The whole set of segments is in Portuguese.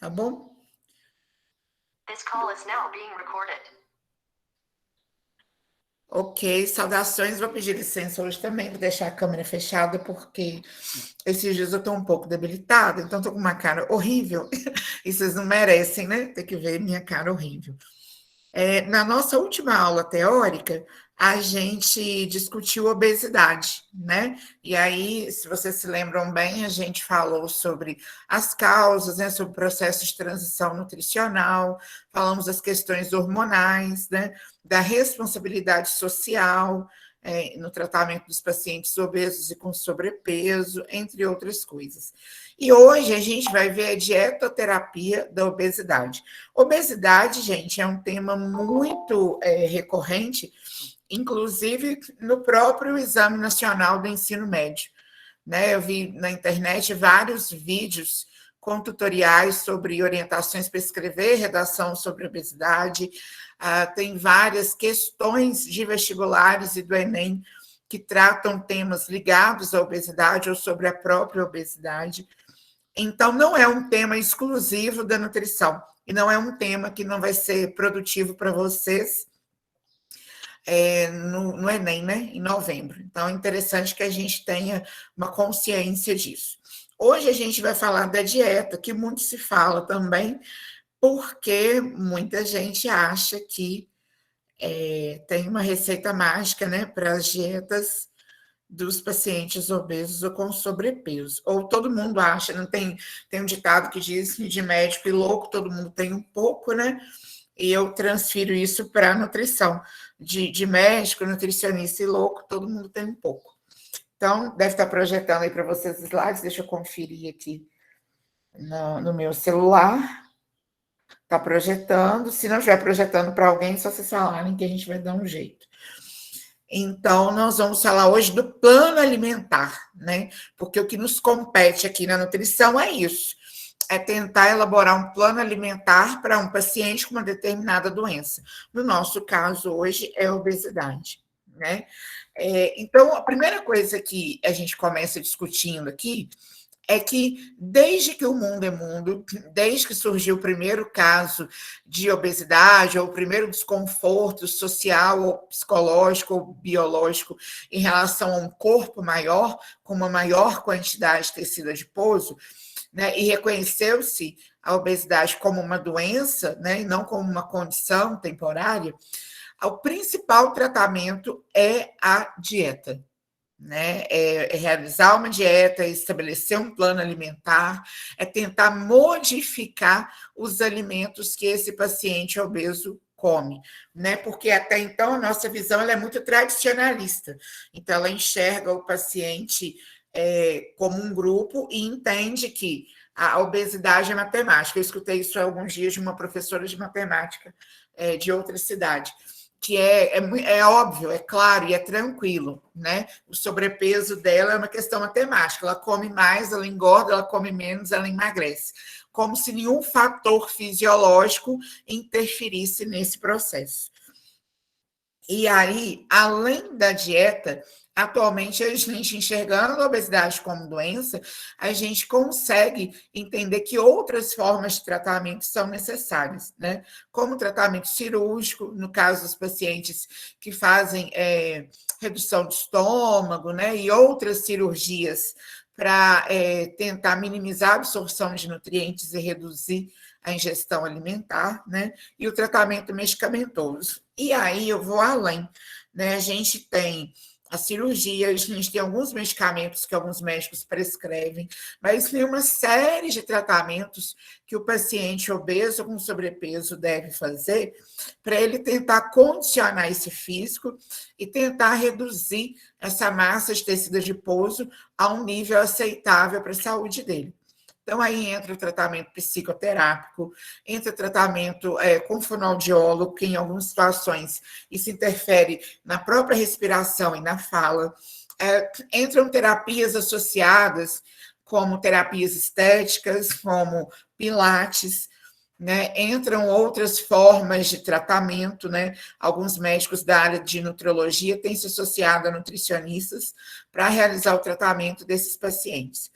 tá bom? This call is now being recorded. Ok, saudações. Vou pedir licença hoje também, vou deixar a câmera fechada, porque esses dias eu estou um pouco debilitada, então estou com uma cara horrível. E vocês não merecem, né? Ter que ver minha cara horrível. Na nossa última aula teórica, a gente discutiu obesidade, né? E aí, se vocês se lembram bem, a gente falou sobre as causas, né? Sobre o processo de transição nutricional, falamos das questões hormonais, né? Da responsabilidade social, no tratamento dos pacientes obesos e com sobrepeso, entre outras coisas. E hoje a gente vai ver a dietoterapia da obesidade. Obesidade, gente, é um tema muito recorrente, inclusive no próprio Exame Nacional do Ensino Médio, né? Eu vi na internet vários vídeos com tutoriais sobre orientações para escrever redação sobre obesidade. Tem várias questões de vestibulares e do Enem que tratam temas ligados à obesidade ou sobre a própria obesidade. Então, não é um tema exclusivo da nutrição, e não é um tema que não vai ser produtivo para vocês no Enem, né, em novembro. Então, é interessante que a gente tenha uma consciência disso. Hoje a gente vai falar da dieta, que muito se fala também, porque muita gente acha que tem uma receita mágica, né, para as dietas dos pacientes obesos ou com sobrepeso. Ou todo mundo acha, não tem um ditado que diz que de médico e louco todo mundo tem um pouco, né? E eu transfiro isso para a nutrição. De médico, nutricionista e louco, todo mundo tem um pouco. Então, deve estar projetando aí para vocês os slides, deixa eu conferir aqui no meu celular. Está projetando. Se não estiver projetando para alguém, só vocês falarem que a gente vai dar um jeito. Então, nós vamos falar hoje do plano alimentar, né? Porque o que nos compete aqui na nutrição é isso: é tentar elaborar um plano alimentar para um paciente com uma determinada doença. No nosso caso, hoje, é a obesidade, né? Então, a primeira coisa que a gente começa discutindo aqui é que, desde que o mundo é mundo, desde que surgiu o primeiro caso de obesidade, ou o primeiro desconforto social, ou psicológico, ou biológico, em relação a um corpo maior, com uma maior quantidade de tecido adiposo, né, e reconheceu-se a obesidade como uma doença, né, e não como uma condição temporária, o principal tratamento é a dieta, né? Realizar uma dieta, estabelecer um plano alimentar, é tentar modificar os alimentos que esse paciente obeso come, né? Porque até então a nossa visão ela é muito tradicionalista, então ela enxerga o paciente como um grupo e entende que a obesidade é matemática. Eu escutei isso há alguns dias de uma professora de matemática de outra cidade, que é óbvio, é claro e é tranquilo, né? O sobrepeso dela é uma questão matemática. Ela come mais, ela engorda, ela come menos, ela emagrece. Como se nenhum fator fisiológico interferisse nesse processo. E aí, além da dieta, atualmente a gente enxergando a obesidade como doença, a gente consegue entender que outras formas de tratamento são necessárias, né? Como tratamento cirúrgico, no caso dos pacientes que fazem redução de estômago, né? E outras cirurgias para tentar minimizar a absorção de nutrientes e reduzir a ingestão alimentar, né? E o tratamento medicamentoso. E aí eu vou além, né? A gente tem a cirurgia, a gente tem alguns medicamentos que alguns médicos prescrevem, mas tem uma série de tratamentos que o paciente obeso com sobrepeso deve fazer para ele tentar condicionar esse físico e tentar reduzir essa massa de tecido adiposo a um nível aceitável para a saúde dele. Então, aí entra o tratamento psicoterápico, entra o tratamento com fonoaudiólogo, que em algumas situações isso interfere na própria respiração e na fala. Entram terapias associadas, como terapias estéticas, como pilates, né? Entram outras formas de tratamento, né? Alguns médicos da área de nutrologia têm se associado a nutricionistas para realizar o tratamento desses pacientes.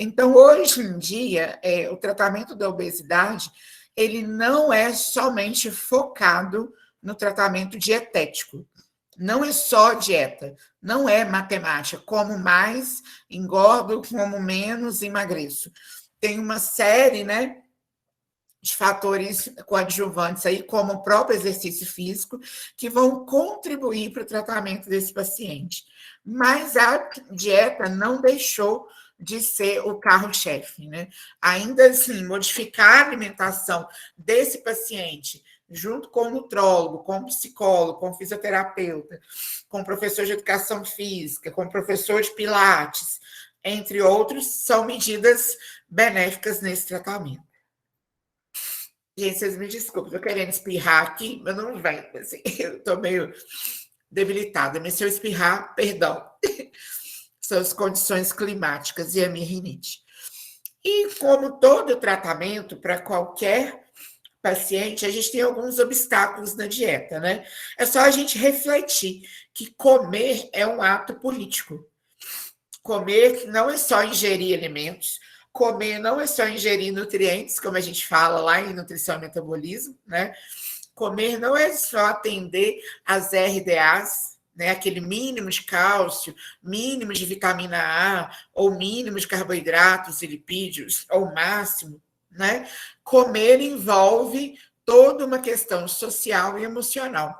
Então, hoje em dia, o tratamento da obesidade, ele não é somente focado no tratamento dietético. Não é só dieta, não é matemática, como mais, engordo, como menos, emagreço. Tem uma série, né, de fatores coadjuvantes aí, como o próprio exercício físico, que vão contribuir para o tratamento desse paciente. Mas a dieta não deixou de ser o carro-chefe, né? Ainda assim, modificar a alimentação desse paciente, junto com o nutrólogo, com o psicólogo, com o fisioterapeuta, com o professor de educação física, com o professor de pilates, entre outros, são medidas benéficas nesse tratamento. Gente, vocês me desculpem, estou querendo espirrar aqui, mas não vai. Assim, eu estou meio debilitada, mas se eu espirrar, perdão. São as condições climáticas e a minha rinite. E como todo tratamento para qualquer paciente, a gente tem alguns obstáculos na dieta, né? É só a gente refletir que comer é um ato político. Comer não é só ingerir alimentos, comer não é só ingerir nutrientes, como a gente fala lá em nutrição e metabolismo, né? Comer não é só atender às RDAs, né? Aquele mínimo de cálcio, mínimo de vitamina A, ou mínimo de carboidratos e lipídios, ou máximo, né? Comer envolve toda uma questão social e emocional.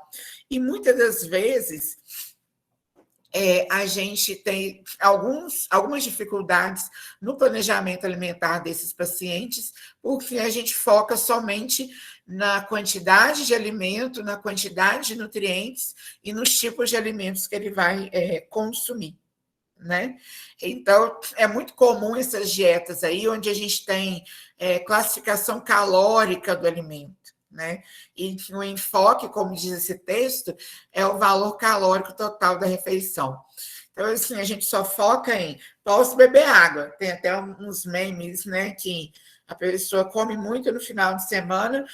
E muitas das vezes a gente tem algumas dificuldades no planejamento alimentar desses pacientes, porque a gente foca somente na quantidade de alimento, na quantidade de nutrientes e nos tipos de alimentos que ele vai consumir, né? Então, é muito comum essas dietas aí, onde a gente tem classificação calórica do alimento, né? E o enfoque, como diz esse texto, é o valor calórico total da refeição. Então, assim, a gente só foca em posso beber água. Tem até uns memes, né, que a pessoa come muito no final de semana,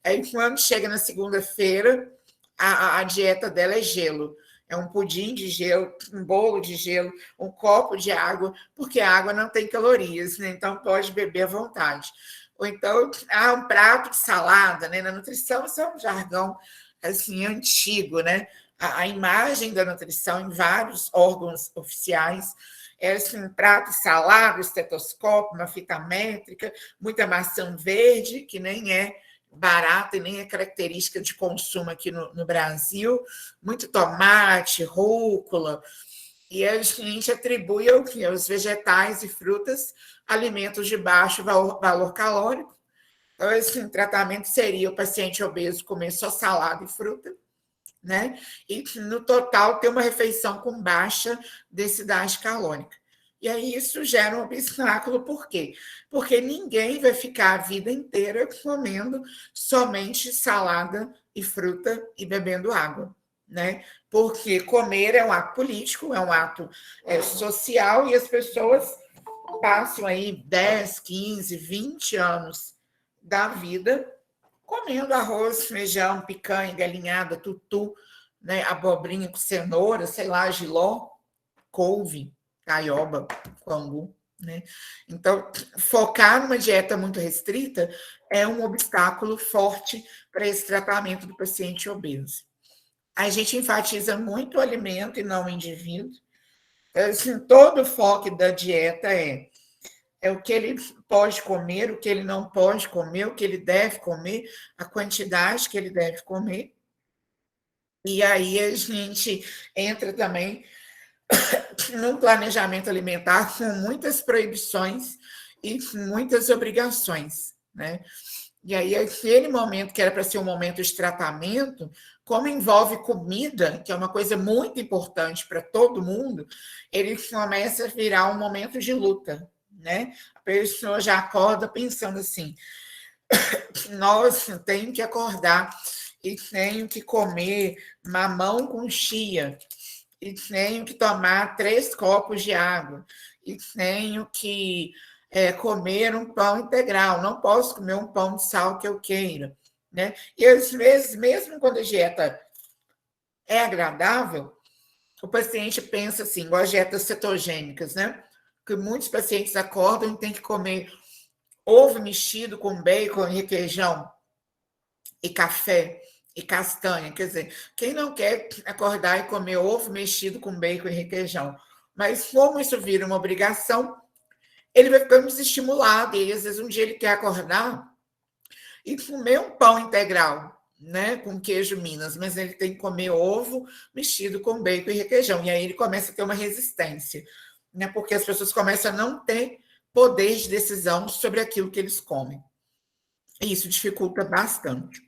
aí quando chega na segunda-feira, a dieta dela é gelo. É um pudim de gelo, um bolo de gelo, um copo de água, porque a água não tem calorias, né? Então pode beber à vontade. Ou então, um prato de salada, né? Na nutrição, isso é um jargão assim, antigo, né? A imagem da nutrição em vários órgãos oficiais é assim, um prato de salada, estetoscópio, uma fita métrica, muita maçã verde, que nem é barata e nem é característica de consumo aqui no Brasil, muito tomate, rúcula, e a gente atribui aos vegetais e frutas alimentos de baixo valor calórico. Então, esse tratamento seria o paciente obeso comer só salada e fruta, né? E, no total, ter uma refeição com baixa densidade calórica. E aí isso gera um obstáculo, por quê? Porque ninguém vai ficar a vida inteira comendo somente salada e fruta e bebendo água, né? Porque comer é um ato político, é um ato social, e as pessoas passam aí 10, 15, 20 anos da vida comendo arroz, feijão, picanha, galinhada, tutu, né? Abobrinha com cenoura, sei lá, jiló, couve, caioba, angu, né? Então, focar numa dieta muito restrita é um obstáculo forte para esse tratamento do paciente obeso. A gente enfatiza muito o alimento e não o indivíduo. Então, assim, todo o foco da dieta é o que ele pode comer, o que ele não pode comer, o que ele deve comer, a quantidade que ele deve comer. E aí a gente entra também num planejamento alimentar com muitas proibições e muitas obrigações, né? E aí, aquele momento que era para ser um momento de tratamento, como envolve comida, que é uma coisa muito importante para todo mundo, ele começa a virar um momento de luta, né? A pessoa já acorda pensando assim: nossa, tenho que acordar e tenho que comer mamão com chia, e tenho que tomar 3 copos de água, e tenho que comer um pão integral, não posso comer um pão de sal que eu queira, né? E às vezes, mesmo quando a dieta é agradável, o paciente pensa assim, igual as dietas cetogênicas, né? que muitos pacientes acordam e têm que comer ovo mexido com bacon e requeijão e café e castanha. Quer dizer, quem não quer acordar e comer ovo mexido com bacon e requeijão? Mas como isso vira uma obrigação, ele vai ficando desestimulado. E às vezes um dia ele quer acordar e comer um pão integral, né, com queijo Minas, mas ele tem que comer ovo mexido com bacon e requeijão. E aí ele começa a ter uma resistência, né, porque as pessoas começam a não ter poder de decisão sobre aquilo que eles comem. E isso dificulta bastante.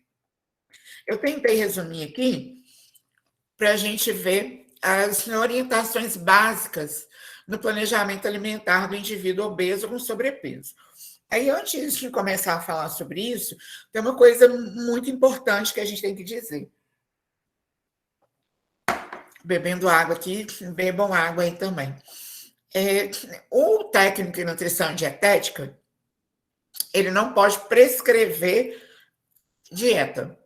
Eu tentei resumir aqui para a gente ver as orientações básicas no planejamento alimentar do indivíduo obeso com sobrepeso. Aí, antes de começar a falar sobre isso, tem uma coisa muito importante que a gente tem que dizer. Bebendo água aqui, bebam água aí também. O técnico em nutrição dietética, ele não pode prescrever dieta.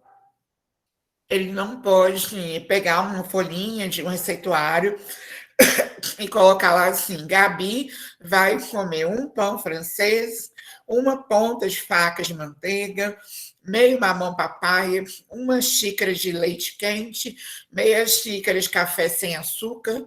Ele não pode pegar uma folhinha de um receituário e colocar lá assim: Gabi vai comer um pão francês, uma ponta de faca de manteiga, meio mamão papaya, uma xícara de leite quente, meia xícara de café sem açúcar,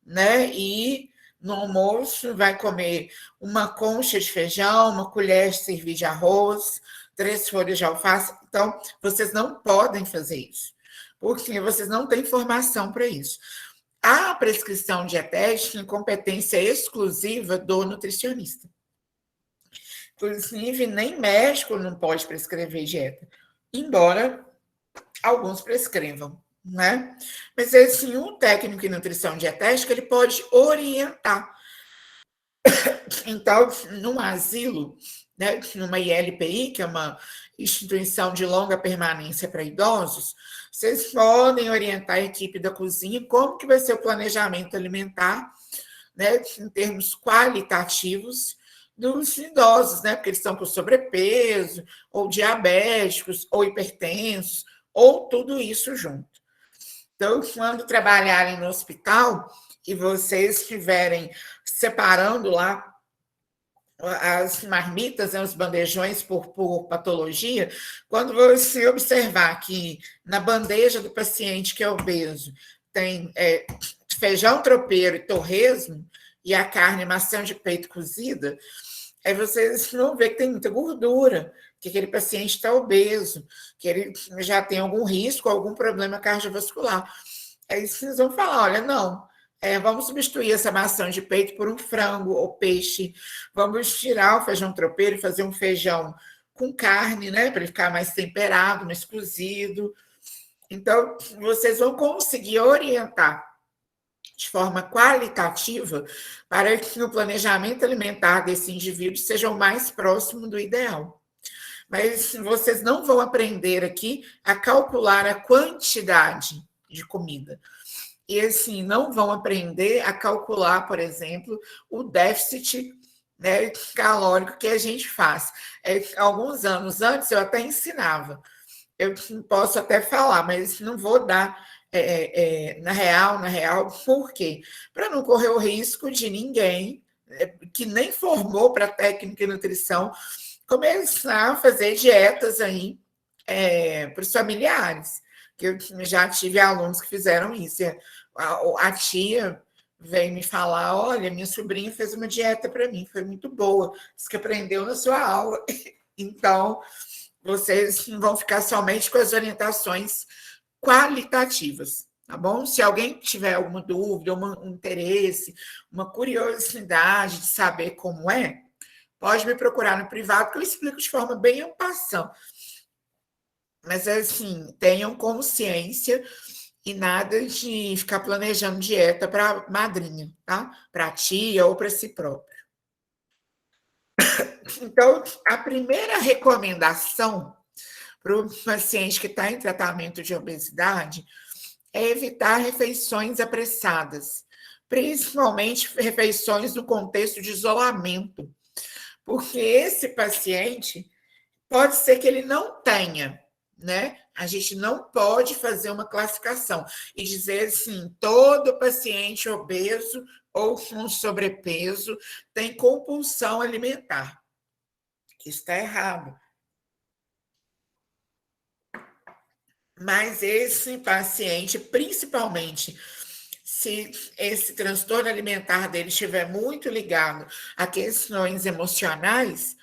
né? E no almoço vai comer uma concha de feijão, uma colher de servir de arroz, 3 folhas de alface. Então, vocês não podem fazer isso, porque vocês não têm formação para isso. A prescrição dietética é competência exclusiva do nutricionista. Inclusive, nem médico não pode prescrever dieta, embora alguns prescrevam, né? Mas, assim, um técnico em nutrição dietética, ele pode orientar. Então, num asilo, né, numa ILPI, que é uma instituição de longa permanência para idosos, vocês podem orientar a equipe da cozinha como que vai ser o planejamento alimentar, né, em termos qualitativos dos idosos, né, porque eles estão com sobrepeso, ou diabéticos, ou hipertensos, ou tudo isso junto. Então, quando trabalharem no hospital e vocês estiverem separando lá as marmitas, né, os bandejões por patologia, quando você observar que na bandeja do paciente que é obeso tem feijão tropeiro e torresmo e a carne maçã de peito cozida, aí vocês vão ver que tem muita gordura, que aquele paciente está obeso, que ele já tem algum risco, algum problema cardiovascular. Aí vocês vão falar, olha, não, vamos substituir essa maçã de peito por um frango ou peixe, vamos tirar o feijão tropeiro e fazer um feijão com carne, né, para ele ficar mais temperado, mais cozido. Então, vocês vão conseguir orientar de forma qualitativa para que o planejamento alimentar desse indivíduo seja o mais próximo do ideal. Mas vocês não vão aprender aqui a calcular a quantidade de comida. E, assim, não vão aprender a calcular, por exemplo, o déficit, né, calórico que a gente faz. Alguns anos antes, eu até ensinava. Eu posso até falar, mas não vou dar na real, por quê? Para não correr o risco de ninguém que nem formou para técnica e nutrição começar a fazer dietas aí para os familiares, que eu já tive alunos que fizeram isso. A tia veio me falar, olha, minha sobrinha fez uma dieta para mim, foi muito boa, disse que aprendeu na sua aula. Então, vocês vão ficar somente com as orientações qualitativas, tá bom? Se alguém tiver alguma dúvida, um interesse, uma curiosidade de saber como pode me procurar no privado, que eu explico de forma bem en passant. Mas, assim, tenham consciência e nada de ficar planejando dieta para madrinha, tá? Para tia ou para si próprio. Então, a primeira recomendação para o paciente que está em tratamento de obesidade é evitar refeições apressadas, principalmente refeições no contexto de isolamento, porque esse paciente pode ser que ele não tenha, né? A gente não pode fazer uma classificação e dizer assim, todo paciente obeso ou com sobrepeso tem compulsão alimentar. Isso está errado. Mas esse paciente, principalmente se esse transtorno alimentar dele estiver muito ligado a questões emocionais,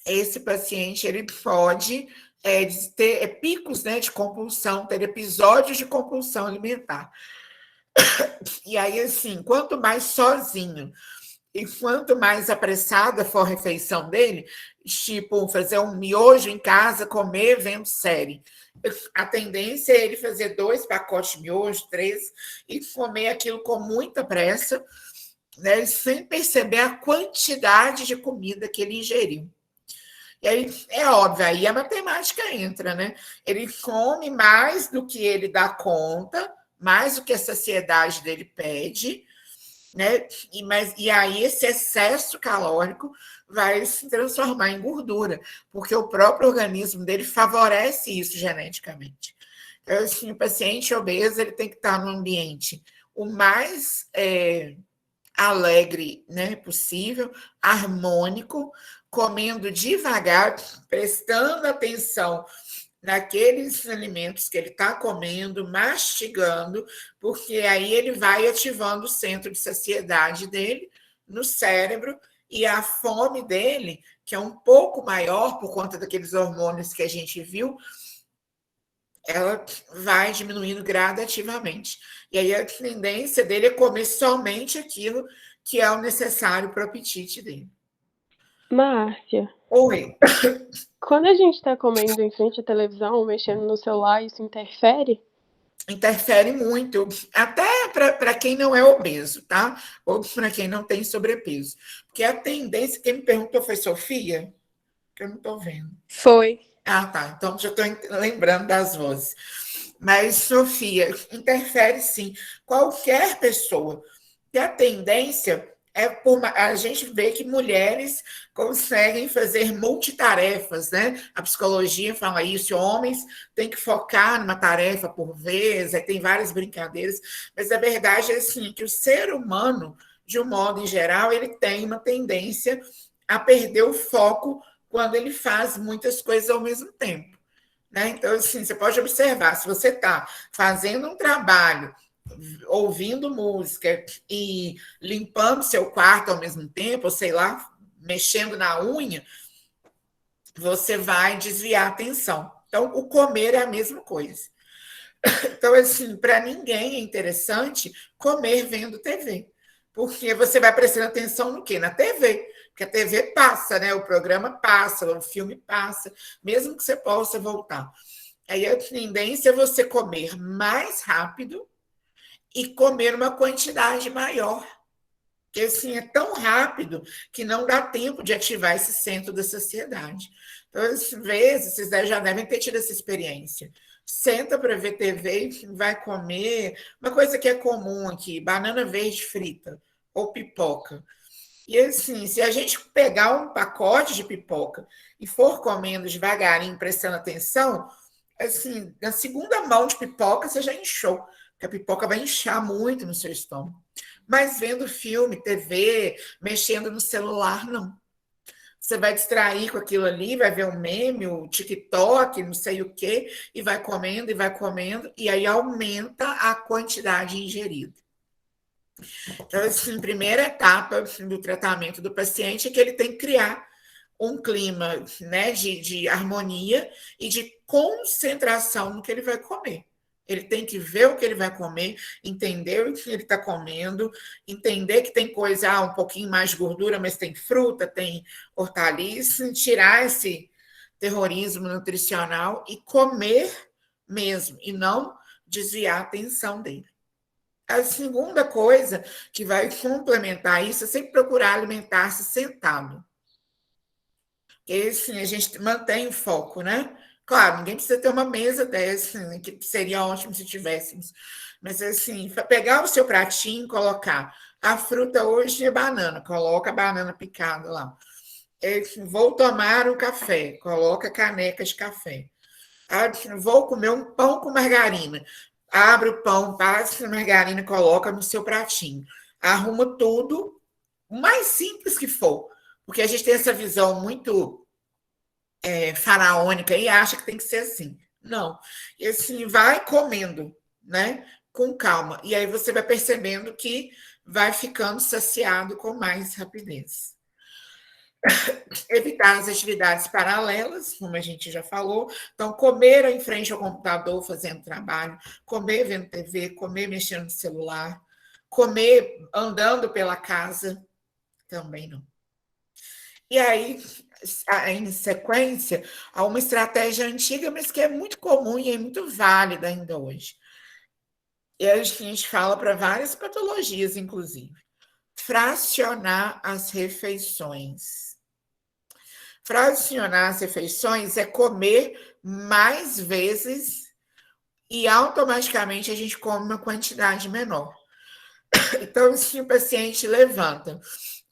esse paciente ele pode ter picos, né, de compulsão, ter episódios de compulsão alimentar. E aí, assim, quanto mais sozinho e quanto mais apressada for a refeição dele, tipo, fazer um miojo em casa, comer vendo série. A tendência é ele fazer 2 pacotes de miojo, 3, e comer aquilo com muita pressa, né, sem perceber a quantidade de comida que ele ingeriu. E aí, é óbvio, aí a matemática entra, né? Ele come mais do que ele dá conta, mais do que a saciedade dele pede, né? E aí esse excesso calórico vai se transformar em gordura, porque o próprio organismo dele favorece isso geneticamente. Então, assim, o paciente obeso ele tem que estar no ambiente o mais alegre, né, possível, harmônico, comendo devagar, prestando atenção naqueles alimentos que ele está comendo, mastigando, porque aí ele vai ativando o centro de saciedade dele no cérebro e a fome dele, que é um pouco maior por conta daqueles hormônios que a gente viu, ela vai diminuindo gradativamente. E aí a tendência dele é comer somente aquilo que é o necessário para o apetite dele. Márcia, Oi. quando a gente está comendo em frente à televisão, mexendo no celular, isso interfere? Interfere muito, até para quem não é obeso, tá? Ou para quem não tem sobrepeso. Porque a tendência, quem me perguntou foi Sofia, que eu não estou vendo. Foi. Ah, tá. Então já estou lembrando das vozes. Mas, Sofia, interfere sim. Qualquer pessoa. E a tendência é a gente vê que mulheres conseguem fazer multitarefas, né? A psicologia fala isso, homens têm que focar numa tarefa por vez, aí tem várias brincadeiras, mas a verdade é assim, que o ser humano, de um modo em geral, ele tem uma tendência a perder o foco quando ele faz muitas coisas ao mesmo tempo. Né? Então, assim, você pode observar, se você está fazendo um trabalho, ouvindo música e limpando seu quarto ao mesmo tempo, ou sei lá, mexendo na unha, você vai desviar a atenção. Então, o comer é a mesma coisa. Então, assim, para ninguém é interessante comer vendo TV, porque você vai prestando atenção no quê? Na TV. Porque a TV passa, né? O programa passa, o filme passa, mesmo que você possa voltar. Aí a tendência é você comer mais rápido e comer uma quantidade maior. Porque assim, é tão rápido que não dá tempo de ativar esse centro da saciedade. Então, às vezes, vocês já devem ter tido essa experiência. Senta para ver TV e vai comer. Uma coisa que é comum aqui, banana verde frita ou pipoca. E assim, se a gente pegar um pacote de pipoca e for comendo devagarinho, prestando atenção, assim, na segunda mão de pipoca você já inchou, porque a pipoca vai inchar muito no seu estômago. Mas vendo filme, TV, mexendo no celular, não. Você vai distrair com aquilo ali, vai ver um meme, o TikTok, não sei o quê, e vai comendo, e aí aumenta a quantidade ingerida. Então, assim, primeira etapa do tratamento do paciente é que ele tem que criar um clima, né, de harmonia e de concentração no que ele vai comer. Ele tem que ver o que ele vai comer, entender o que ele está comendo, entender que tem coisa, um pouquinho mais de gordura, mas tem fruta, tem hortaliça, tirar esse terrorismo nutricional e comer mesmo, e não desviar a atenção dele. A segunda coisa que vai complementar isso é sempre procurar alimentar-se sentado. Porque assim, a gente mantém o foco, né? Claro, ninguém precisa ter uma mesa dessa, né, que seria ótimo se tivéssemos. Mas assim, pegar o seu pratinho, colocar a fruta hoje é banana, coloca a banana picada lá. Vou tomar um café, coloca a caneca de café. Vou comer um pão com margarina. Abre o pão, passa a margarina, coloca no seu pratinho. arruma tudo, o mais simples que for, porque a gente tem essa visão muito faraônica e acha que tem que ser assim. Não. E assim, vai comendo, né? Com calma. E aí você vai percebendo que vai ficando saciado com mais rapidez. Evitar as atividades paralelas, como a gente já falou. Então, comer em frente ao computador fazendo trabalho, comer vendo TV, comer mexendo no celular, comer andando pela casa, também não. E aí, em sequência, há uma estratégia antiga, mas que é muito comum e é muito válida ainda hoje. E a gente fala para várias patologias, inclusive. Fracionar as refeições. Fracionar as refeições é comer mais vezes e automaticamente a gente come uma quantidade menor. Então, se o paciente levanta,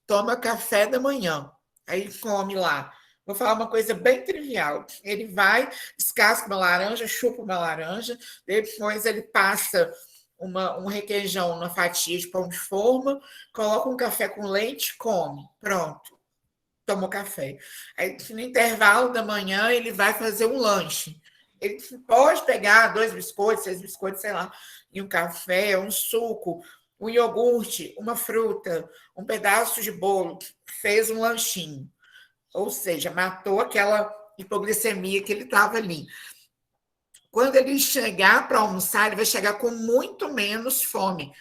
toma café da manhã, aí come lá. Vou falar uma coisa bem trivial. Ele vai, descasca uma laranja, chupa uma laranja, depois ele passa um requeijão na fatia de pão de forma, coloca um café com leite, come. Pronto, tomou café. Aí, no intervalo da manhã, ele vai fazer um lanche. Ele pode pegar 2 biscoitos, 6 biscoitos, sei lá, e um café, um suco, um iogurte, uma fruta, um pedaço de bolo, fez um lanchinho. Ou seja, matou aquela hipoglicemia que ele estava ali. Quando ele chegar para almoçar, ele vai chegar com muito menos fome.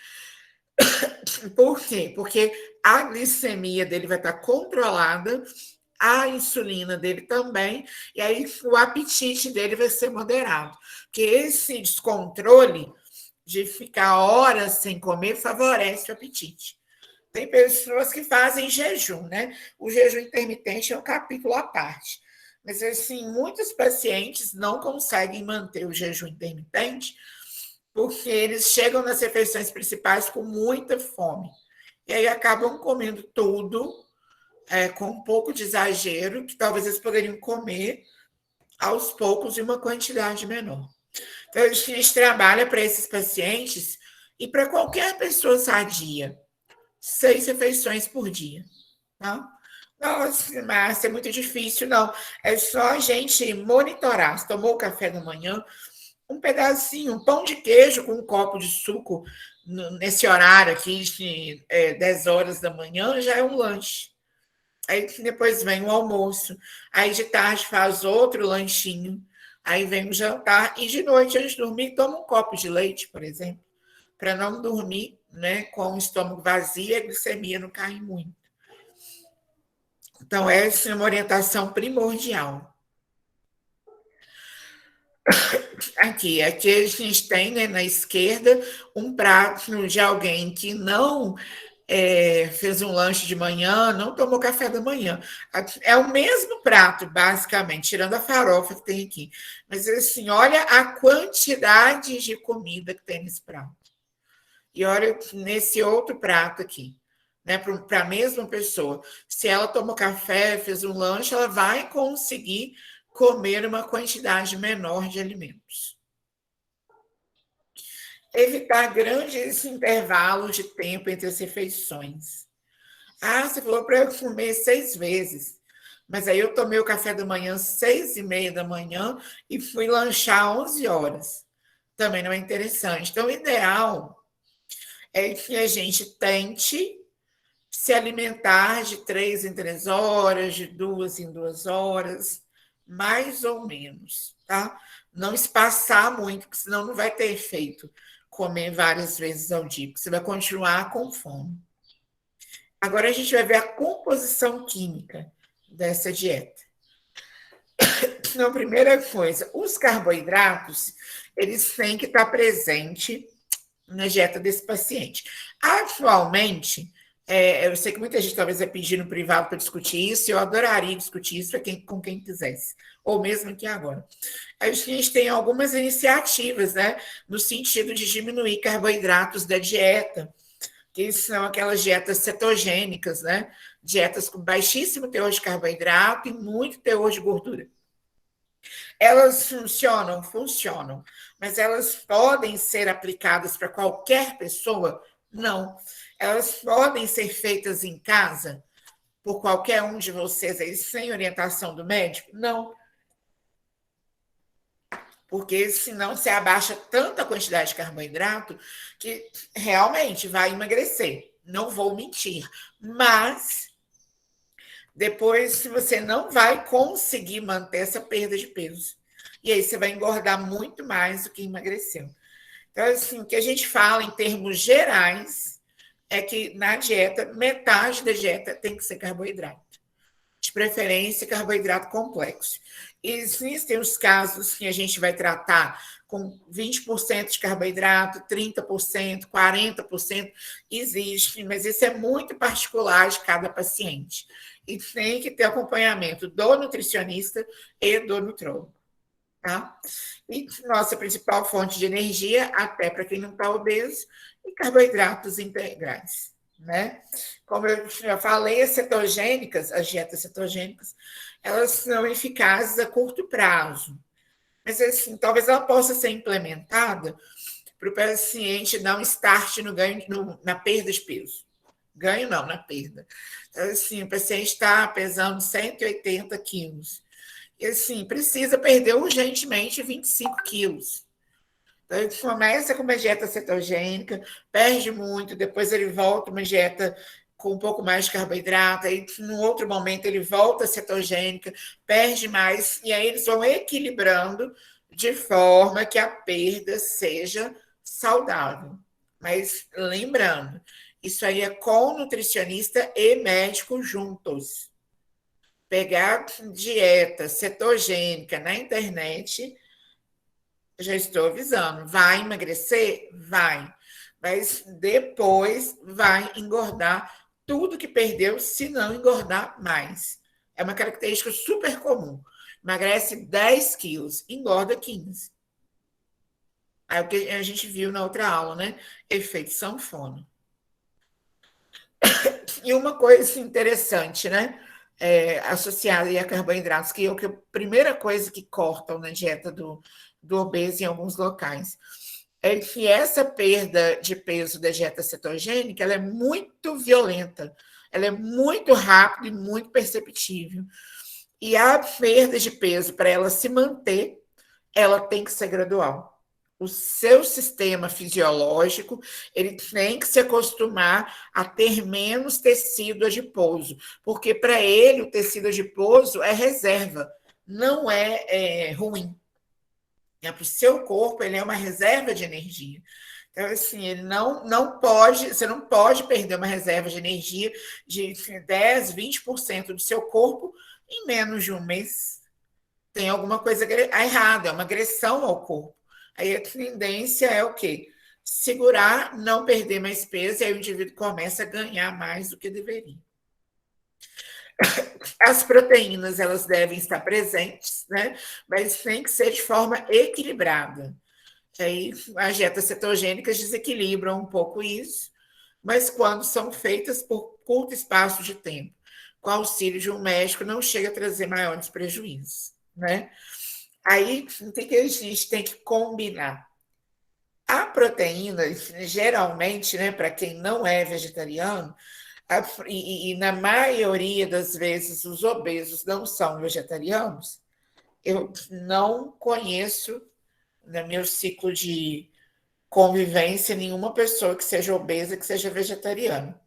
Por quê? Porque a glicemia dele vai estar controlada, a insulina dele também, e aí o apetite dele vai ser moderado. Porque esse descontrole de ficar horas sem comer favorece o apetite. Tem pessoas que fazem jejum, né? O jejum intermitente é um capítulo à parte. Mas, assim, muitos pacientes não conseguem manter o jejum intermitente porque eles chegam nas refeições principais com muita fome. E aí acabam comendo tudo, com um pouco de exagero, que talvez eles poderiam comer aos poucos em uma quantidade menor. Então, a gente trabalha para esses pacientes e para qualquer pessoa sadia, 6 refeições por dia. Tá? Nossa, Márcia, é muito difícil, não. É só a gente monitorar. Se tomou o café da manhã, um pedacinho, um pão de queijo com um copo de suco nesse horário aqui, de 10 horas da manhã, já é um lanche. Aí depois vem o almoço. Aí de tarde faz outro lanchinho. Aí vem o jantar. E de noite, antes de dormir, toma um copo de leite, por exemplo, para não dormir, né, com o estômago vazio e a glicemia não cair muito. Então, essa é uma orientação primordial. Aqui a gente tem, né, na esquerda um prato de alguém que não fez um lanche de manhã, não tomou café da manhã. É o mesmo prato, basicamente, tirando a farofa que tem aqui. Mas, assim, olha a quantidade de comida que tem nesse prato. E olha nesse outro prato aqui, né, para a mesma pessoa. Se ela tomou café, fez um lanche, ela vai conseguir comer uma quantidade menor de alimentos. Evitar grandes intervalos de tempo entre as refeições. Ah, você falou para eu comer 6 vezes. Mas aí eu tomei o café da manhã 6h30 da manhã e fui lanchar 11 horas. Também não é interessante. Então, o ideal é que a gente tente se alimentar de 3 em 3 horas, de 2 em 2 horas, mais ou menos, tá? Não espaçar muito, porque senão não vai ter efeito comer várias vezes ao dia, porque você vai continuar com fome. Agora a gente vai ver a composição química dessa dieta. Então, primeira coisa, os carboidratos, eles têm que estar presentes na dieta desse paciente. Atualmente, eu sei que muita gente talvez vai pedir no privado para discutir isso, e eu adoraria discutir isso com quem quisesse, ou mesmo aqui agora. A gente tem algumas iniciativas, né, no sentido de diminuir carboidratos da dieta, que são aquelas dietas cetogênicas, né, dietas com baixíssimo teor de carboidrato e muito teor de gordura. Elas funcionam, mas elas podem ser aplicadas para qualquer pessoa? Não. Elas podem ser feitas em casa por qualquer um de vocês aí, sem orientação do médico? Não. Porque senão você abaixa tanta quantidade de carboidrato que realmente vai emagrecer. Não vou mentir. Mas depois você não vai conseguir manter essa perda de peso. E aí você vai engordar muito mais do que emagreceu. Então, assim, o que a gente fala em termos gerais é que na dieta, metade da dieta tem que ser carboidrato. De preferência, carboidrato complexo. Existem os casos que a gente vai tratar com 20% de carboidrato, 30%, 40%, existe, mas isso é muito particular de cada paciente. E tem que ter acompanhamento do nutricionista e do nutrólogo. Tá? E nossa principal fonte de energia, até para quem não está obeso, e carboidratos integrais. Né? Como eu já falei, as cetogênicas, as dietas cetogênicas, elas são eficazes a curto prazo. Mas, assim, talvez ela possa ser implementada para o paciente dar um start no ganho, na perda de peso. Ganho não, na perda. Então, assim, o paciente está pesando 180 quilos. E, assim, precisa perder urgentemente 25 quilos. Então, ele começa com uma dieta cetogênica, perde muito, depois ele volta uma dieta com um pouco mais de carboidrato, aí num outro momento ele volta cetogênica, perde mais, e aí eles vão equilibrando de forma que a perda seja saudável. Mas lembrando, isso aí é com nutricionista e médico juntos. Pegar dieta cetogênica na internet, já estou avisando, vai emagrecer? Vai. Mas depois vai engordar tudo que perdeu, se não engordar mais. É uma característica super comum. Emagrece 10 quilos, engorda 15. Aí o que a gente viu na outra aula, né? Efeito sanfona. E uma coisa interessante, né? Associada a carboidratos, que é a primeira coisa que cortam na dieta do obeso em alguns locais, é que essa perda de peso da dieta cetogênica ela é muito violenta, ela é muito rápida e muito perceptível. E a perda de peso, para ela se manter, ela tem que ser gradual. O seu sistema fisiológico ele tem que se acostumar a ter menos tecido adiposo, porque para ele o tecido adiposo é reserva, não é ruim. Para o seu corpo, ele é uma reserva de energia. Então, assim, ele não pode, você não pode perder uma reserva de energia de 10, 20% do seu corpo em menos de um mês. Tem alguma coisa errada, é uma agressão ao corpo. Aí a tendência é o quê? Segurar, não perder mais peso, e aí o indivíduo começa a ganhar mais do que deveria. As proteínas, elas devem estar presentes, né? Mas tem que ser de forma equilibrada. Aí as dietas cetogênicas desequilibram um pouco isso, mas quando são feitas por curto espaço de tempo, com auxílio de um médico, não chega a trazer maiores prejuízos, né? Aí o que a gente tem que combinar? A proteína, geralmente, né, para quem não é vegetariano, e na maioria das vezes os obesos não são vegetarianos, eu não conheço, no meu ciclo de convivência, nenhuma pessoa que seja obesa que seja vegetariana.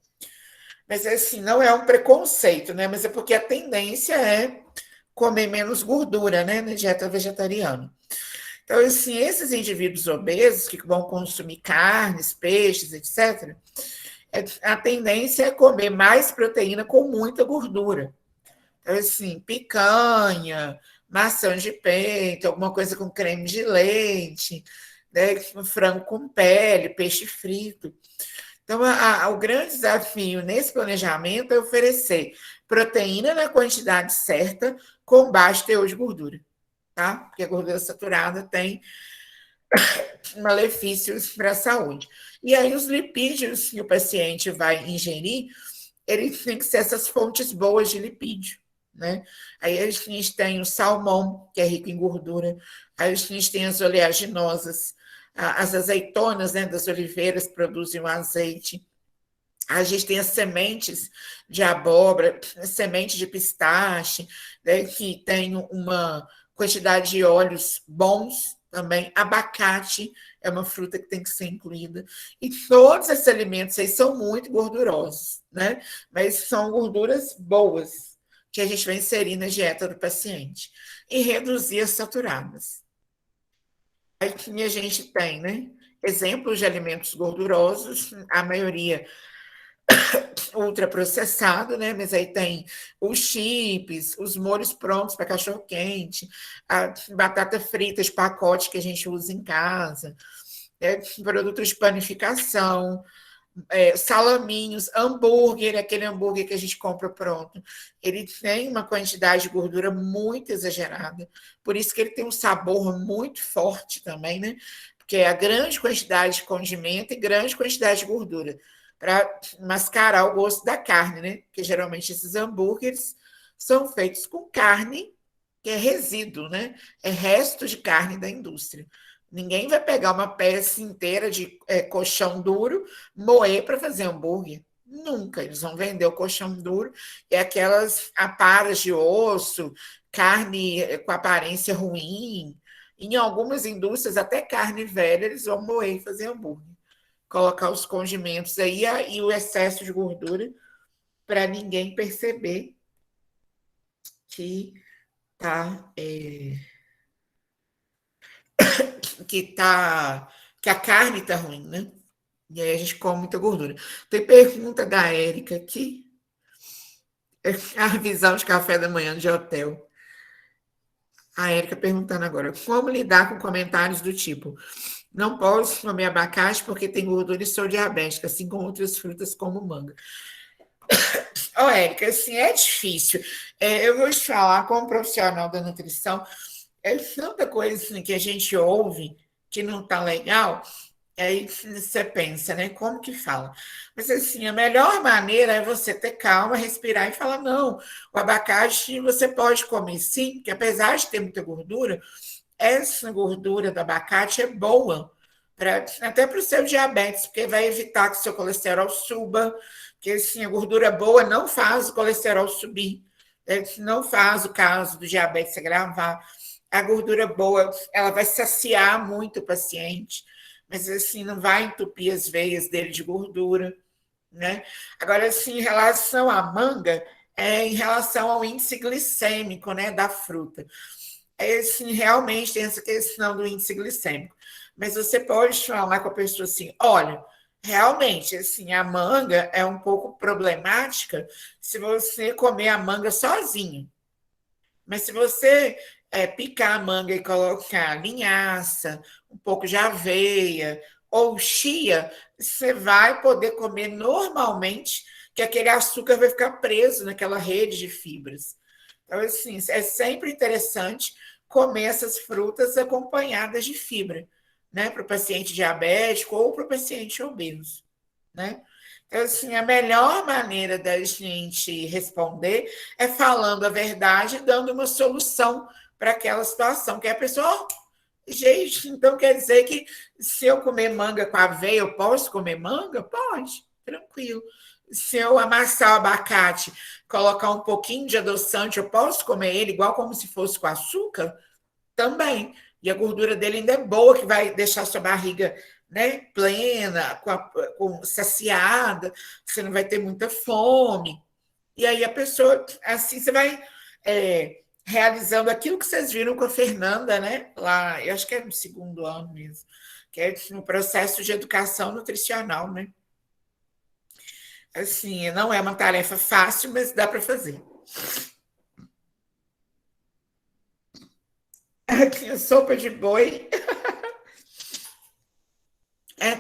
Mas, assim, não é um preconceito, né? Mas é porque a tendência é comer menos gordura, né, na dieta vegetariana. Então, assim, esses indivíduos obesos que vão consumir carnes, peixes, etc., a tendência é comer mais proteína com muita gordura. Então, assim, picanha, maçã de peito, alguma coisa com creme de leite, né, frango com pele, peixe frito. Então, o grande desafio nesse planejamento é oferecer proteína na quantidade certa, com baixo teor de gordura, tá? Porque a gordura saturada tem malefícios para a saúde. E aí, os lipídios que o paciente vai ingerir, eles têm que ser essas fontes boas de lipídio, né? Aí a gente tem o salmão, que é rico em gordura, aí a gente tem as oleaginosas, as azeitonas, né, das oliveiras produzem o azeite. A gente tem as sementes de abóbora, semente de pistache, né, que tem uma quantidade de óleos bons também. Abacate é uma fruta que tem que ser incluída. E todos esses alimentos aí são muito gordurosos, né? Mas são gorduras boas que a gente vai inserir na dieta do paciente. E reduzir as saturadas. Aqui a gente tem, né? Exemplos de alimentos gordurosos, a maioria ultraprocessado, né? Mas aí tem os chips, os molhos prontos para cachorro-quente, a batata frita de pacote que a gente usa em casa, né? Produtos de panificação, salaminhos, hambúrguer, aquele hambúrguer que a gente compra pronto. Ele tem uma quantidade de gordura muito exagerada, por isso que ele tem um sabor muito forte também, né? Porque é a grande quantidade de condimento e grande quantidade de gordura para mascarar o gosto da carne, né? Porque geralmente esses hambúrgueres são feitos com carne que é resíduo, né? É resto de carne da indústria. Ninguém vai pegar uma peça inteira de colchão duro, moer para fazer hambúrguer. Nunca. Eles vão vender o colchão duro e aquelas aparas de osso, carne com aparência ruim. Em algumas indústrias, até carne velha, eles vão moer e fazer hambúrguer. Colocar os condimentos aí e o excesso de gordura para ninguém perceber que tá, que a carne está ruim, né? E aí a gente come muita gordura. Tem pergunta da Érica aqui. A visão de café da manhã de hotel. A Érica perguntando agora, como lidar com comentários do tipo, não posso comer abacate porque tem gordura e sou diabética, assim como outras frutas como manga. Ó, Érica, assim, é difícil. Eu vou te falar, como profissional da nutrição, é tanta coisa assim, que a gente ouve que não está legal, aí você pensa, né? Como que fala? Mas assim, a melhor maneira é você ter calma, respirar e falar: não, o abacate você pode comer sim, porque apesar de ter muita gordura, essa gordura do abacate é boa, até para o seu diabetes, porque vai evitar que o seu colesterol suba, porque assim, a gordura boa não faz o colesterol subir, não faz o caso do diabetes agravar. A gordura boa, ela vai saciar muito o paciente, mas assim, não vai entupir as veias dele de gordura, né? Agora, assim, em relação à manga, em relação ao índice glicêmico, né, da fruta. Assim, realmente tem essa questão do índice glicêmico. Mas você pode falar com a pessoa assim, olha, realmente, assim, a manga é um pouco problemática se você comer a manga sozinho. Mas se você picar a manga e colocar linhaça, um pouco de aveia ou chia, você vai poder comer normalmente, que aquele açúcar vai ficar preso naquela rede de fibras. Então, assim, é sempre interessante comer essas frutas acompanhadas de fibra, né? Para o paciente diabético ou para o paciente obeso, né? Então, assim, a melhor maneira da gente responder é falando a verdade, dando uma solução para aquela situação, que é a pessoa, oh, gente, então quer dizer que se eu comer manga com aveia, eu posso comer manga? Pode, tranquilo. Se eu amassar o abacate, colocar um pouquinho de adoçante, eu posso comer ele igual como se fosse com açúcar? Também. E a gordura dele ainda é boa, que vai deixar sua barriga, né, plena, saciada, você não vai ter muita fome. E aí a pessoa, assim, você vai realizando aquilo que vocês viram com a Fernanda, né? Lá, eu acho que é no segundo ano mesmo, que é no processo de educação nutricional, né? Assim, não é uma tarefa fácil, mas dá para fazer. Sopa de boi.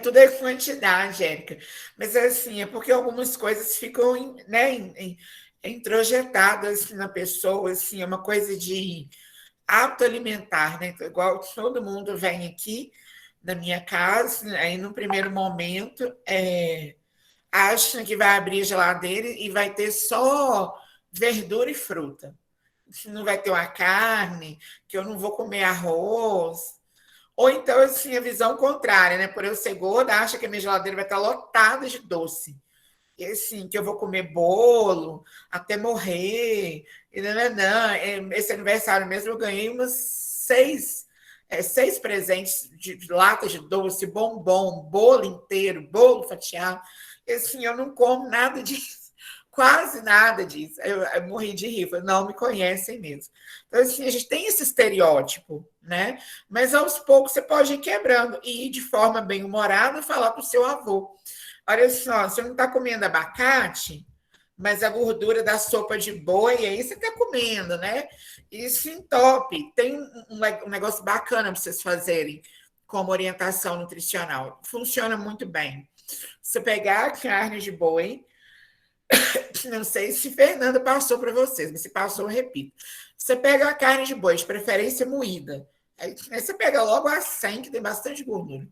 Tudo é quantidade, Érica. Mas assim, é porque algumas coisas ficam, né, introjetadas na pessoa, assim, é uma coisa de hábito alimentar, né? Então, igual todo mundo vem aqui na minha casa, aí no primeiro momento acha que vai abrir a geladeira e vai ter só verdura e fruta. Não vai ter uma carne, que eu não vou comer arroz, Ou então, assim, a visão contrária, né? Por eu ser gorda, acha que a minha geladeira vai estar lotada de doce. E assim, que eu vou comer bolo até morrer. E nananã. Esse aniversário mesmo eu ganhei umas seis presentes de latas de doce, bombom, bolo inteiro, bolo fatiado. E assim, eu não como nada disso, quase nada disso. Eu morri de rir, falei, não me conhecem mesmo. Então, assim, a gente tem esse estereótipo, né? Mas aos poucos você pode ir quebrando e ir de forma bem humorada falar para o seu avô. Olha só, você não está comendo abacate, mas a gordura da sopa de boi aí você está comendo, né? Isso entope. Tem um negócio bacana para vocês fazerem como orientação nutricional. Funciona muito bem. Você pegar a carne de boi, não sei se Fernanda passou para vocês, mas se passou, eu repito. Você pega a carne de boi, de preferência moída. Aí você pega logo a 100, que tem bastante gordura.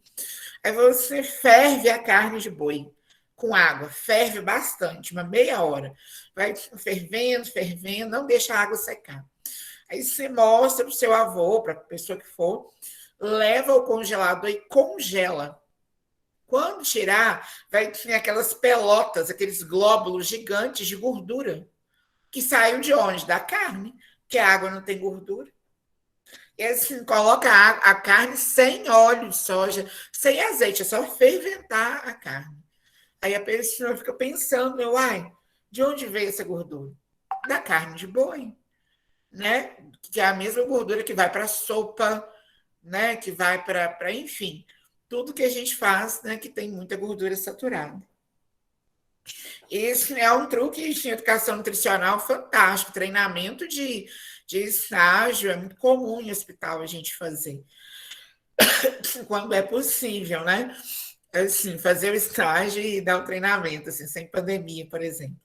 Aí você ferve a carne de boi com água, ferve bastante, uma meia hora. Vai fervendo, fervendo, não deixa a água secar. Aí você mostra para o seu avô, para a pessoa que for, leva ao congelador e congela. Quando tirar, vai ter aquelas pelotas, aqueles glóbulos gigantes de gordura, que saiu de onde? Da carne, porque a água não tem gordura. E assim, coloca a carne sem óleo de soja, sem azeite, é só ferventar a carne. Aí a pessoa fica pensando, uai, de onde veio essa gordura? Da carne de boi, né? Que é a mesma gordura que vai para a sopa, né? Que vai para, enfim, tudo que a gente faz, né? Que tem muita gordura saturada. Esse é um truque de educação nutricional fantástico, treinamento de estágio, é muito comum em hospital a gente fazer, quando é possível, né? Assim, fazer o estágio e dar o treinamento, assim, sem pandemia, por exemplo.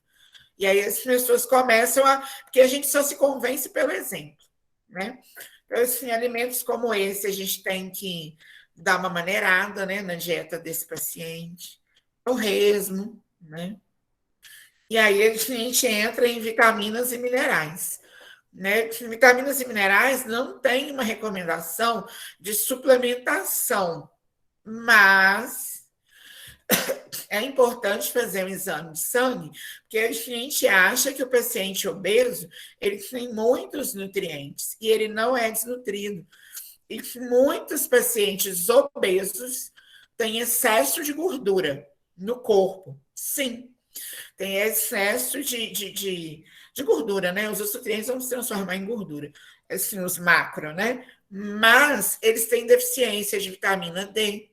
E aí as pessoas começam a. Porque a gente só se convence pelo exemplo, né? Então, assim, alimentos como esse, a gente tem que dar uma maneirada, né, na dieta desse paciente, torresmo, né? E aí a gente entra em vitaminas e minerais. Né? Vitaminas e minerais não tem uma recomendação de suplementação, mas é importante fazer um exame de sangue, porque a gente acha que o paciente obeso ele tem muitos nutrientes e ele não é desnutrido. E muitos pacientes obesos têm excesso de gordura no corpo. Sim, tem excesso de gordura, né? Os nutrientes vão se transformar em gordura, assim, os macro, né? Mas eles têm deficiência de vitamina D,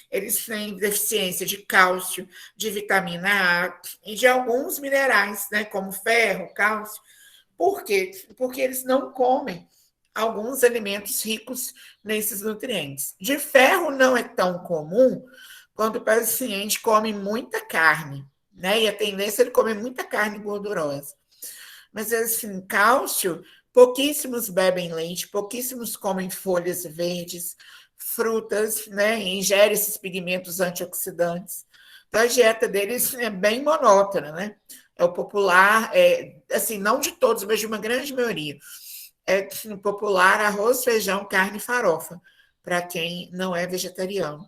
eles têm deficiência de cálcio, de vitamina A e de alguns minerais, né? Como ferro, cálcio. Por quê? Porque eles não comem alguns alimentos ricos nesses nutrientes. De ferro não é tão comum quando o paciente come muita carne, né? E a tendência é ele comer muita carne gordurosa. Mas, assim, cálcio, pouquíssimos bebem leite, pouquíssimos comem folhas verdes, frutas, né? Ingerem esses pigmentos antioxidantes. Então, a dieta deles é bem monótona, né? É o popular, assim, não de todos, mas de uma grande maioria. É popular arroz, feijão, carne e farofa, para quem não é vegetariano.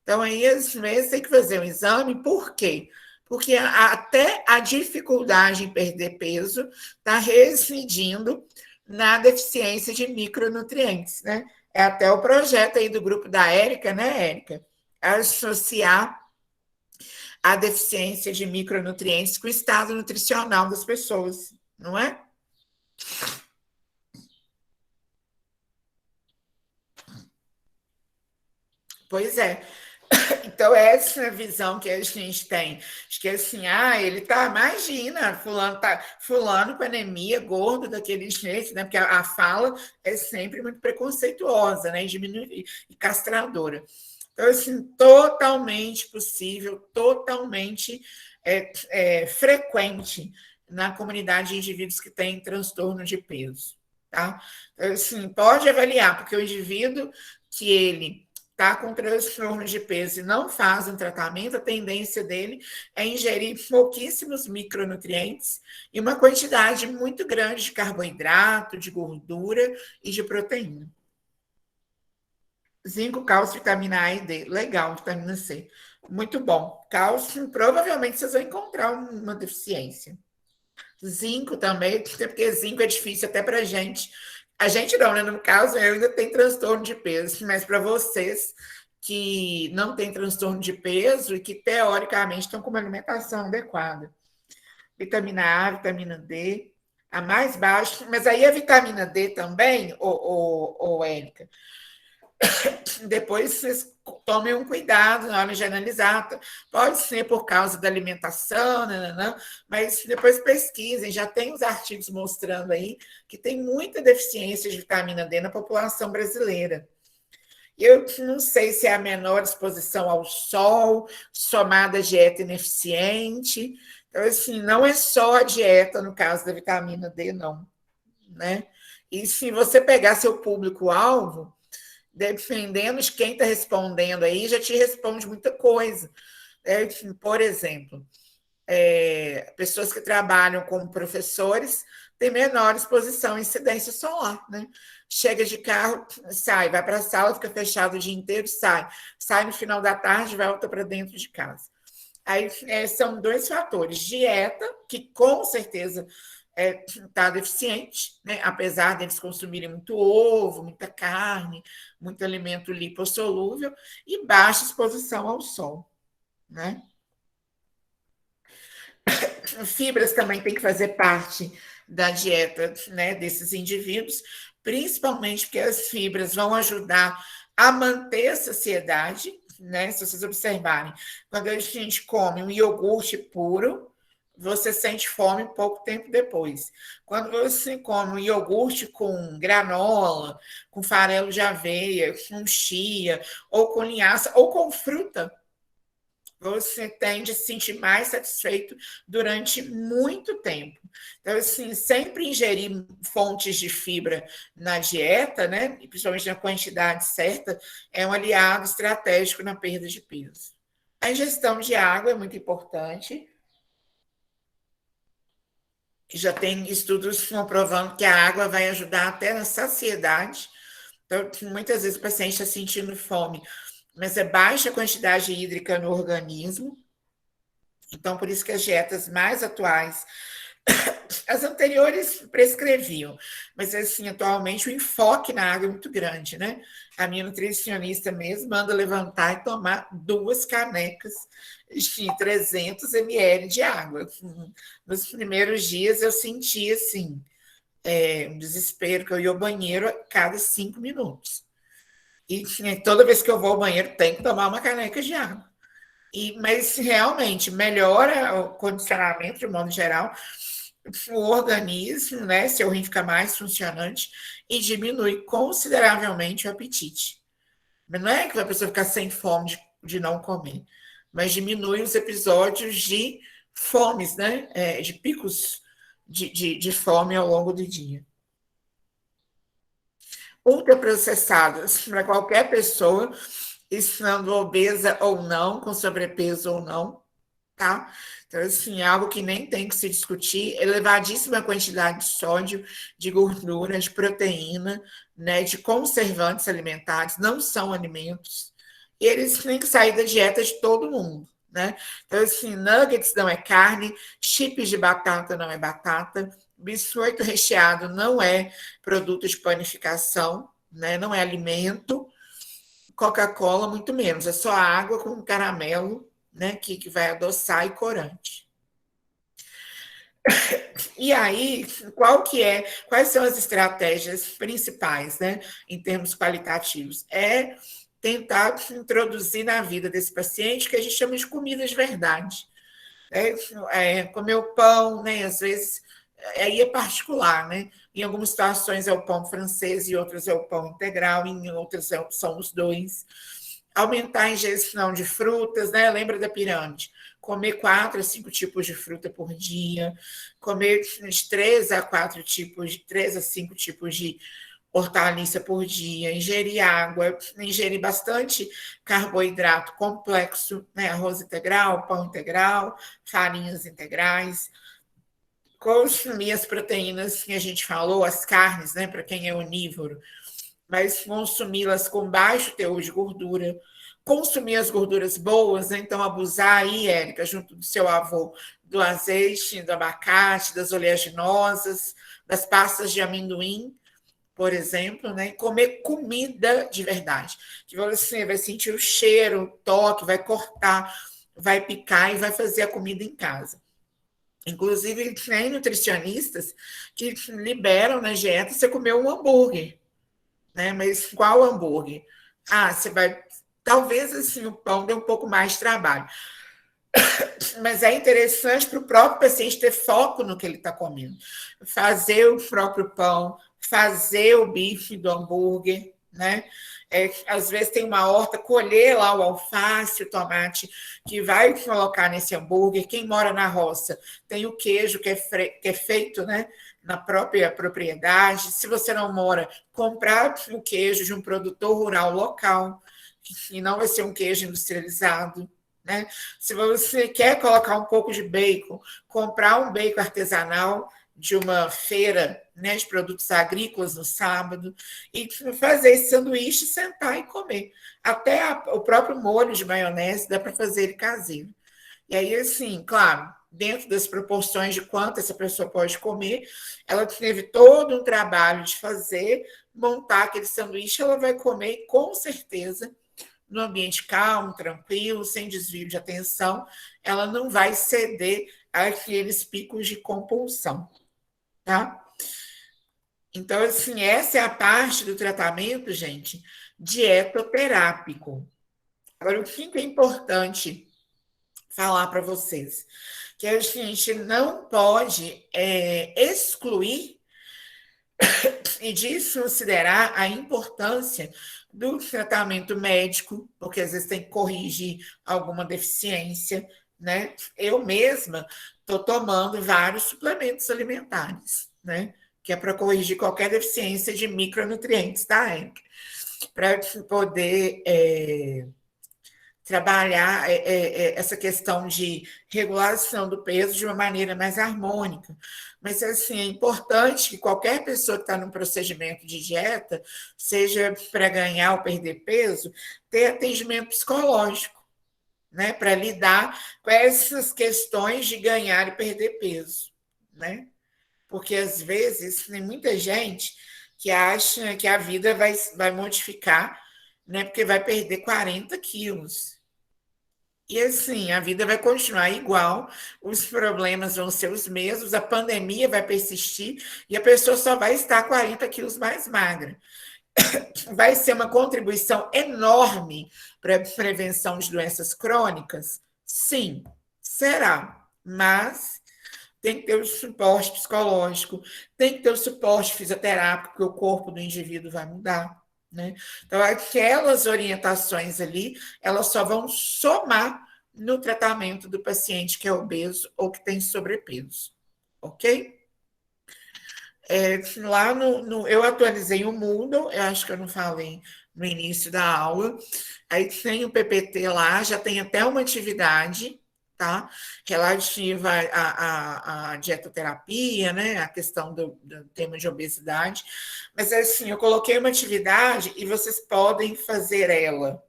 Então, aí, às vezes, tem que fazer um exame, por quê? Porque até a dificuldade em perder peso está residindo na deficiência de micronutrientes, né? É até o projeto aí do grupo da Érica, né, Érica? Associar a deficiência de micronutrientes com o estado nutricional das pessoas, não é? Pois é. Então, essa é a visão que a gente tem. Acho que assim, ele tá, imagina, fulano com anemia, gordo daquele jeito, né? Porque a fala é sempre muito preconceituosa, né? E castradora. Então, assim, totalmente possível, totalmente frequente na comunidade de indivíduos que têm transtorno de peso, tá? Então, assim, pode avaliar, porque o indivíduo que ele está com transtorno de peso e não faz um tratamento, a tendência dele é ingerir pouquíssimos micronutrientes e uma quantidade muito grande de carboidrato, de gordura e de proteína. Zinco, cálcio, vitamina A e D. Legal, vitamina C. Muito bom. Cálcio, provavelmente vocês vão encontrar uma deficiência. Zinco também, porque zinco é difícil até para gente. A gente não, né? No caso, eu ainda tenho transtorno de peso, mas para vocês que não têm transtorno de peso e que teoricamente estão com uma alimentação adequada. Vitamina A, vitamina D, a mais baixa, mas aí a vitamina D também, Érica, depois vocês tomem um cuidado na hora de analisar. Pode ser por causa da alimentação, mas depois pesquisem. Já tem os artigos mostrando aí que tem muita deficiência de vitamina D na população brasileira. Eu não sei se é a menor exposição ao sol, somada à dieta ineficiente. Então, assim, não é só a dieta no caso da vitamina D, não. Né? E se você pegar seu público-alvo, dependendo de quem está respondendo aí, já te responde muita coisa. Por exemplo, pessoas que trabalham como professores têm menor exposição à incidência solar, né? Chega de carro, sai, vai para a sala, fica fechado o dia inteiro, sai no final da tarde, volta para dentro de casa. Aí são dois fatores: dieta, que com certeza está deficiente, né? Apesar deles consumirem muito ovo, muita carne, muito alimento lipossolúvel, e baixa exposição ao sol, né? Fibras também tem que fazer parte da dieta, né, desses indivíduos, principalmente porque as fibras vão ajudar a manter a saciedade, né? Se vocês observarem, quando a gente come um iogurte puro, você sente fome pouco tempo depois. Quando você come um iogurte com granola, com farelo de aveia, com chia, ou com linhaça, ou com fruta, você tende a se sentir mais satisfeito durante muito tempo. Então, assim, sempre ingerir fontes de fibra na dieta, né, e principalmente na quantidade certa, é um aliado estratégico na perda de peso. A ingestão de água é muito importante. Já tem estudos comprovando que a água vai ajudar até na saciedade. Então, muitas vezes o paciente está sentindo fome, mas é baixa a quantidade hídrica no organismo. Então, por isso que as dietas mais atuais, as anteriores prescreviam, mas assim, atualmente o enfoque na água é muito grande, né? A minha nutricionista mesmo manda levantar e tomar 2 canecas de 300 ml de água. Nos primeiros dias eu senti assim, um desespero, que eu ia ao banheiro a cada 5 minutos. E toda vez que eu vou ao banheiro, tem que tomar uma caneca de água. Mas realmente melhora o condicionamento, de modo geral, o organismo, né? Seu rim fica mais funcionante e diminui consideravelmente o apetite. Mas não é que a pessoa ficar sem fome de não comer, mas diminui os episódios de fomes, né? De picos de fome ao longo do dia. Ultraprocessados, para qualquer pessoa, estando obesa ou não, com sobrepeso ou não, tá? Então, assim, é algo que nem tem que se discutir. Elevadíssima quantidade de sódio, de gordura, de proteína, né, de conservantes alimentares, não são alimentos. E eles têm que sair da dieta de todo mundo, né? Então, assim, nuggets não é carne, chips de batata não é batata, biscoito recheado não é produto de panificação, né? Não é alimento. Coca-Cola, muito menos, é só água com caramelo, né, que vai adoçar e corante. E aí, quais são as estratégias principais, né, em termos qualitativos? É tentar introduzir na vida desse paciente que a gente chama de comida de verdade. Comer o pão, né, às vezes, aí é particular, né? Em algumas situações é o pão francês, em outras é o pão integral, em outras são os dois. Aumentar a ingestão de frutas, né? Lembra da pirâmide? Comer 4 a 5 tipos de fruta por dia, comer de 3 a 5 tipos de hortaliça por dia, ingerir água, ingerir bastante carboidrato complexo, né? Arroz integral, pão integral, farinhas integrais, consumir as proteínas que a gente falou, as carnes, né? Para quem é onívoro, mas consumi-las com baixo teor de gordura, consumir as gorduras boas, né? Então abusar aí, Érica, junto do seu avô, do azeite, do abacate, das oleaginosas, das pastas de amendoim, por exemplo, né? E comer comida de verdade, que você vai sentir o cheiro, o toque, vai cortar, vai picar e vai fazer a comida em casa. Inclusive, tem nutricionistas que liberam na dieta você comer um hambúrguer, né? Mas qual hambúrguer? Você vai. Talvez assim o pão dê um pouco mais de trabalho. Mas é interessante para o próprio paciente ter foco no que ele está comendo. Fazer o próprio pão, fazer o bife do hambúrguer, né? Às vezes tem uma horta, colher lá o alface, o tomate, que vai colocar nesse hambúrguer. Quem mora na roça tem o queijo que é feito, né, na própria propriedade. Se você não mora, comprar o queijo de um produtor rural local, e não vai ser um queijo industrializado, né? Se você quer colocar um pouco de bacon, comprar um bacon artesanal de uma feira, né, de produtos agrícolas no sábado e fazer esse sanduíche, sentar e comer. Até o próprio molho de maionese dá para fazer ele caseiro. E aí, assim, claro, dentro das proporções de quanto essa pessoa pode comer, ela teve todo um trabalho de fazer, montar aquele sanduíche, ela vai comer com certeza no ambiente calmo, tranquilo, sem desvio de atenção, ela não vai ceder àqueles picos de compulsão, tá? Então, assim, essa é a parte do tratamento, gente, dietoterápico. Agora, o que é importante falar para vocês? Que a gente não pode excluir e desconsiderar a importância do tratamento médico, porque às vezes tem que corrigir alguma deficiência, né? Eu mesma estou tomando vários suplementos alimentares, né? Que é para corrigir qualquer deficiência de micronutrientes, tá, Henrique? Para poder trabalhar essa questão de regulação do peso de uma maneira mais harmônica. Mas, assim, é importante que qualquer pessoa que está num procedimento de dieta, seja para ganhar ou perder peso, tenha atendimento psicológico, né? Para lidar com essas questões de ganhar e perder peso, né? Porque, às vezes, tem muita gente que acha que a vida vai modificar, né? Porque vai perder 40 quilos. E assim, a vida vai continuar igual, os problemas vão ser os mesmos, a pandemia vai persistir e a pessoa só vai estar 40 quilos mais magra. Vai ser uma contribuição enorme para a prevenção de doenças crônicas? Sim, será. Mas tem que ter o suporte psicológico, tem que ter o suporte fisioterápico, porque o corpo do indivíduo vai mudar, né? Então, aquelas orientações ali, elas só vão somar no tratamento do paciente que é obeso ou que tem sobrepeso, ok? Lá eu atualizei o Moodle, eu acho que eu não falei no início da aula, aí tem o PPT lá, já tem até uma atividade, tá? Relativa à dietoterapia, né? A questão do tema de obesidade. Mas, assim, eu coloquei uma atividade e vocês podem fazer ela.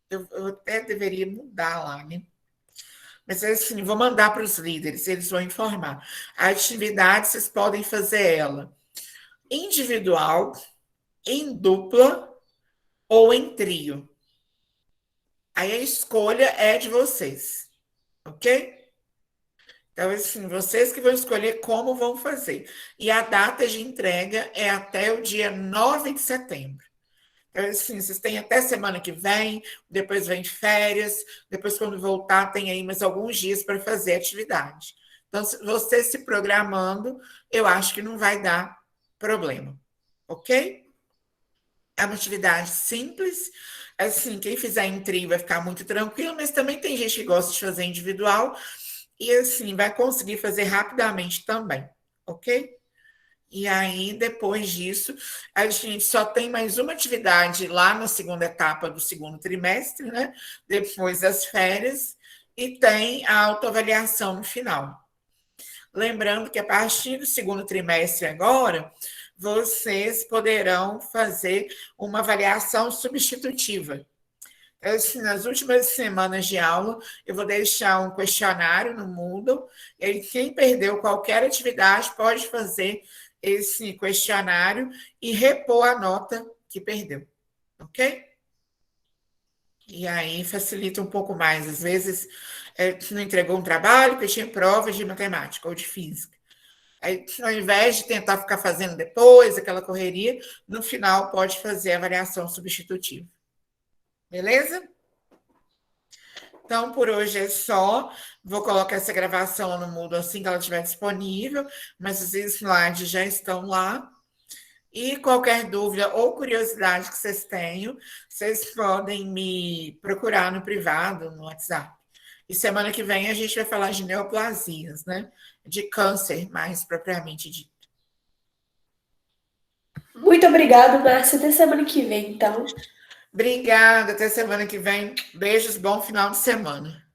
Eu até deveria mudar lá, né? Mas, assim, vou mandar para os líderes, eles vão informar. A atividade, vocês podem fazer ela individual, em dupla ou em trio. Aí a escolha é de vocês, ok? Então, assim, vocês que vão escolher como vão fazer. E a data de entrega é até o dia 9 de setembro. Então, assim, vocês têm até semana que vem, depois vem férias, depois, quando voltar, tem aí mais alguns dias para fazer a atividade. Então, você se programando, eu acho que não vai dar problema, ok? É uma atividade simples. Assim, quem fizer em trio vai ficar muito tranquilo, mas também tem gente que gosta de fazer individual e, assim, vai conseguir fazer rapidamente também, ok? E aí, depois disso, a gente só tem mais uma atividade lá na segunda etapa do segundo trimestre, né? Depois das férias, e tem a autoavaliação no final. Lembrando que a partir do segundo trimestre agora, vocês poderão fazer uma avaliação substitutiva. Assim, nas últimas semanas de aula, eu vou deixar um questionário no Moodle, e aí quem perdeu qualquer atividade pode fazer esse questionário e repor a nota que perdeu, ok? E aí facilita um pouco mais. Às vezes, não entregou um trabalho porque tinha prova de matemática ou de física. Aí, ao invés de tentar ficar fazendo depois, aquela correria, no final pode fazer a avaliação substitutiva. Beleza? Então, por hoje é só. Vou colocar essa gravação no Moodle assim que ela estiver disponível, mas os slides já estão lá. E qualquer dúvida ou curiosidade que vocês tenham, vocês podem me procurar no privado, no WhatsApp. E semana que vem a gente vai falar de neoplasias, né? De câncer, mais propriamente dito. Muito obrigada, Márcia. Até semana que vem, então. Obrigada, até semana que vem. Beijos, bom final de semana.